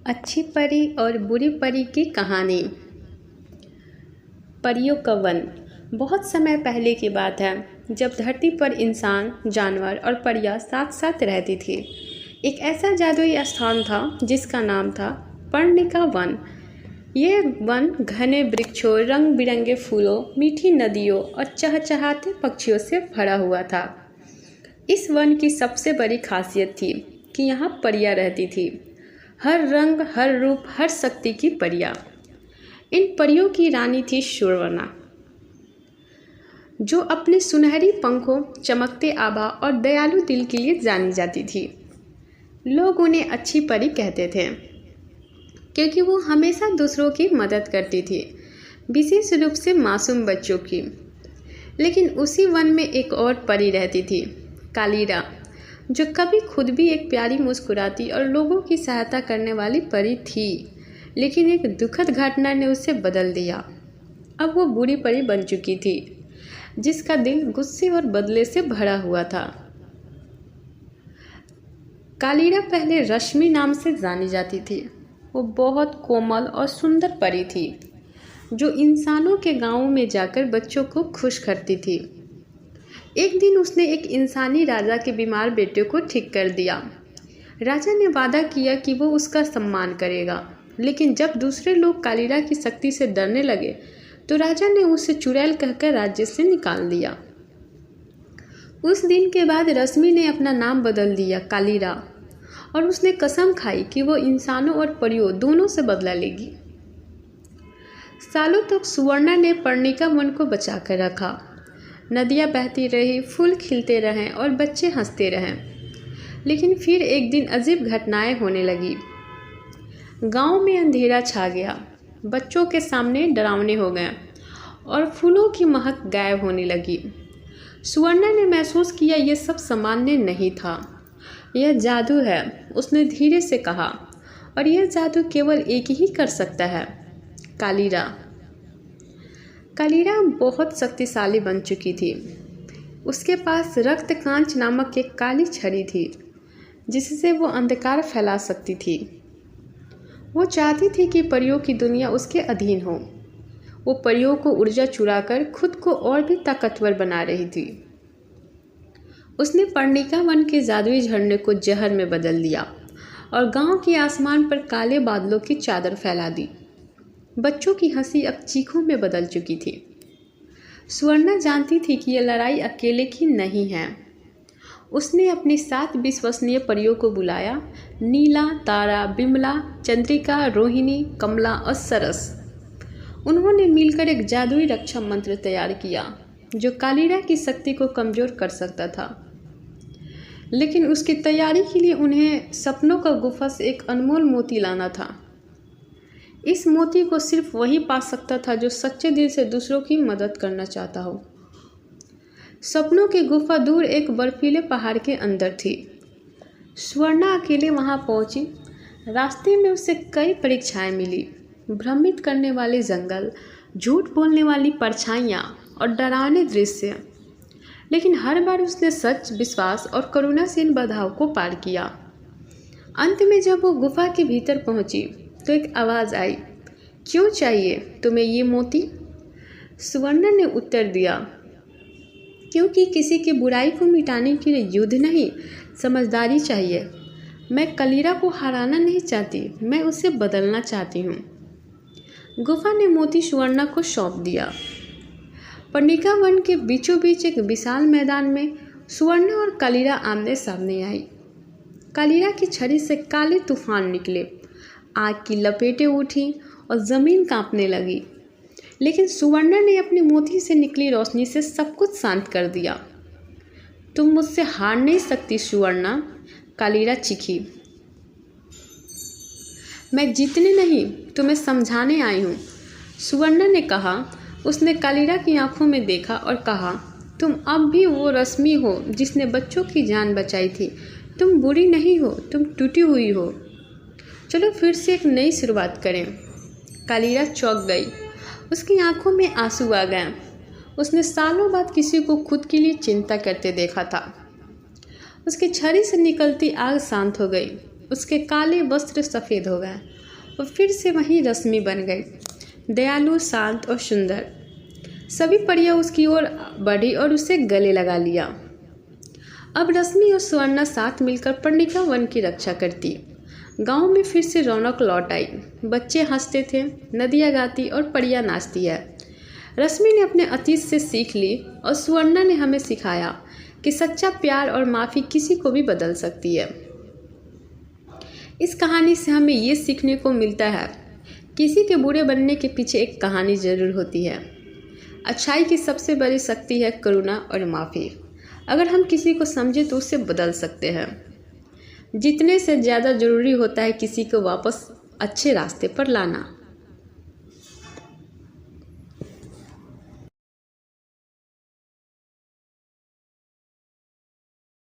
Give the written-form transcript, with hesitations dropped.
अच्छी परी और बुरी परी की कहानी। परियों का वन। बहुत समय पहले की बात है, जब धरती पर इंसान, जानवर और परियां साथ साथ रहती थी। एक ऐसा जादुई स्थान था जिसका नाम था पर्णिका वन। ये वन घने वृक्षों, रंग बिरंगे फूलों, मीठी नदियों और चहचहाते पक्षियों से भरा हुआ था। इस वन की सबसे बड़ी खासियत थी कि यहाँ परियां रहती थी। हर रंग, हर रूप, हर शक्ति की परियां। इन परियों की रानी थी सुवर्णा, जो अपने सुनहरी पंखों, चमकते आभा और दयालु दिल के लिए जानी जाती थी। लोग उन्हें अच्छी परी कहते थे क्योंकि वो हमेशा दूसरों की मदद करती थी, विशेष रूप से मासूम बच्चों की। लेकिन उसी वन में एक और परी रहती थी, कालीरा, जो कभी खुद भी एक प्यारी मुस्कुराती और लोगों की सहायता करने वाली परी थी। लेकिन एक दुखद घटना ने उसे बदल दिया। अब वो बुरी परी बन चुकी थी, जिसका दिल गुस्से और बदले से भरा हुआ था। कालीरा पहले रश्मि नाम से जानी जाती थी। वो बहुत कोमल और सुंदर परी थी, जो इंसानों के गांवों में जाकर बच्चों को खुश करती थी। एक दिन उसने एक इंसानी राजा के बीमार बेटे को ठीक कर दिया। राजा ने वादा किया कि वो उसका सम्मान करेगा, लेकिन जब दूसरे लोग कालीरा की शक्ति से डरने लगे तो राजा ने उसे चुड़ैल कहकर राज्य से निकाल दिया। उस दिन के बाद रश्मि ने अपना नाम बदल दिया कालीरा, और उसने कसम खाई कि वो इंसानों और परियों दोनों से बदला लेगी। सालों तक सुवर्णा ने पर्णिका वन को बचा कर रखा। नदियाँ बहती रही, फूल खिलते रहें और बच्चे हंसते रहें। लेकिन फिर एक दिन अजीब घटनाएं होने लगी। गांव में अंधेरा छा गया, बच्चों के सामने डरावने हो गए और फूलों की महक गायब होने लगी। सुवर्णा ने महसूस किया ये सब सामान्य नहीं था, यह जादू है, उसने धीरे से कहा, और यह जादू केवल एक ही कर सकता है, कालीरा। कालीरा बहुत शक्तिशाली बन चुकी थी। उसके पास रक्त कांच नामक एक काली छड़ी थी, जिससे वो अंधकार फैला सकती थी। वो चाहती थी कि परियों की दुनिया उसके अधीन हो। वो परियों को ऊर्जा चुराकर खुद को और भी ताकतवर बना रही थी। उसने पर्णिका वन के जादुई झरने को जहर में बदल दिया और गांव के आसमान पर काले बादलों की चादर फैला दी। बच्चों की हंसी अब चीखों में बदल चुकी थी। सुवर्णा जानती थी कि यह लड़ाई अकेले की नहीं है। उसने अपनी 7 विश्वसनीय परियों को बुलाया, नीला, तारा, बिमला, चंद्रिका, रोहिणी, कमला और सरस। उन्होंने मिलकर एक जादुई रक्षा मंत्र तैयार किया, जो कालीरा की शक्ति को कमजोर कर सकता था। लेकिन उसकी तैयारी के लिए उन्हें सपनों का गुफा से एक अनमोल मोती लाना था। इस मोती को सिर्फ वही पा सकता था जो सच्चे दिल से दूसरों की मदद करना चाहता हो। सपनों की गुफा दूर एक बर्फीले पहाड़ के अंदर थी। सुवर्णा अकेले वहां पहुंची। रास्ते में उसे कई परीक्षाएं मिली, भ्रमित करने वाले जंगल, झूठ बोलने वाली परछाइयाँ और डरावने दृश्य। लेकिन हर बार उसने सच, विश्वास और करुणा से इन बाधाओं को पार किया। अंत में जब वो गुफा के भीतर पहुंची तो एक आवाज़ आई, क्यों चाहिए तुम्हें ये मोती? सुवर्णा ने उत्तर दिया, क्योंकि किसी की बुराई को मिटाने के लिए युद्ध नहीं, समझदारी चाहिए। मैं कालीरा को हराना नहीं चाहती, मैं उसे बदलना चाहती हूँ। गुफा ने मोती सुवर्णा को सौंप दिया। पर्णिका वन के बीचों बीच एक विशाल मैदान में सुवर्णा और कालीरा आमने सामने आई। कालीरा की छड़ी से काले तूफान निकले, आग की लपेटें उठी और ज़मीन कांपने लगी। लेकिन सुवर्णा ने अपनी मोती से निकली रोशनी से सब कुछ शांत कर दिया। तुम मुझसे हार नहीं सकती सुवर्णा, कालीरा चीखी। मैं जीतने नहीं, तुम्हें समझाने आई हूँ, सुवर्णा ने कहा। उसने कालीरा की आंखों में देखा और कहा, तुम अब भी वो रश्मि हो जिसने बच्चों की जान बचाई थी। तुम बुरी नहीं हो, तुम टूटी हुई हो। चलो फिर से एक नई शुरुआत करें। कालीरा चौंक गई, उसकी आंखों में आंसू आ गए। उसने सालों बाद किसी को खुद के लिए चिंता करते देखा था। उसकी छड़ी से निकलती आग शांत हो गई। उसके काले वस्त्र सफ़ेद हो गए और फिर से वही रश्मि बन गई, दयालु, शांत और सुंदर। सभी परियां उसकी ओर बढ़ी और उसे गले लगा लिया। अब रश्मि और सुवर्णा साथ मिलकर पर्णिका वन की रक्षा करती। गांव में फिर से रौनक लौट आई। बच्चे हंसते थे, नदियाँ गाती और परियां नाचती है। रश्मि ने अपने अतीत से सीख ली और सुवर्णा ने हमें सिखाया कि सच्चा प्यार और माफ़ी किसी को भी बदल सकती है। इस कहानी से हमें ये सीखने को मिलता है, किसी के बुरे बनने के पीछे एक कहानी ज़रूर होती है। अच्छाई की सबसे बड़ी शक्ति है करुणा और माफ़ी। अगर हम किसी को समझें तो उसे बदल सकते हैं। जितने से ज़्यादा ज़रूरी होता है किसी को वापस अच्छे रास्ते पर लाना।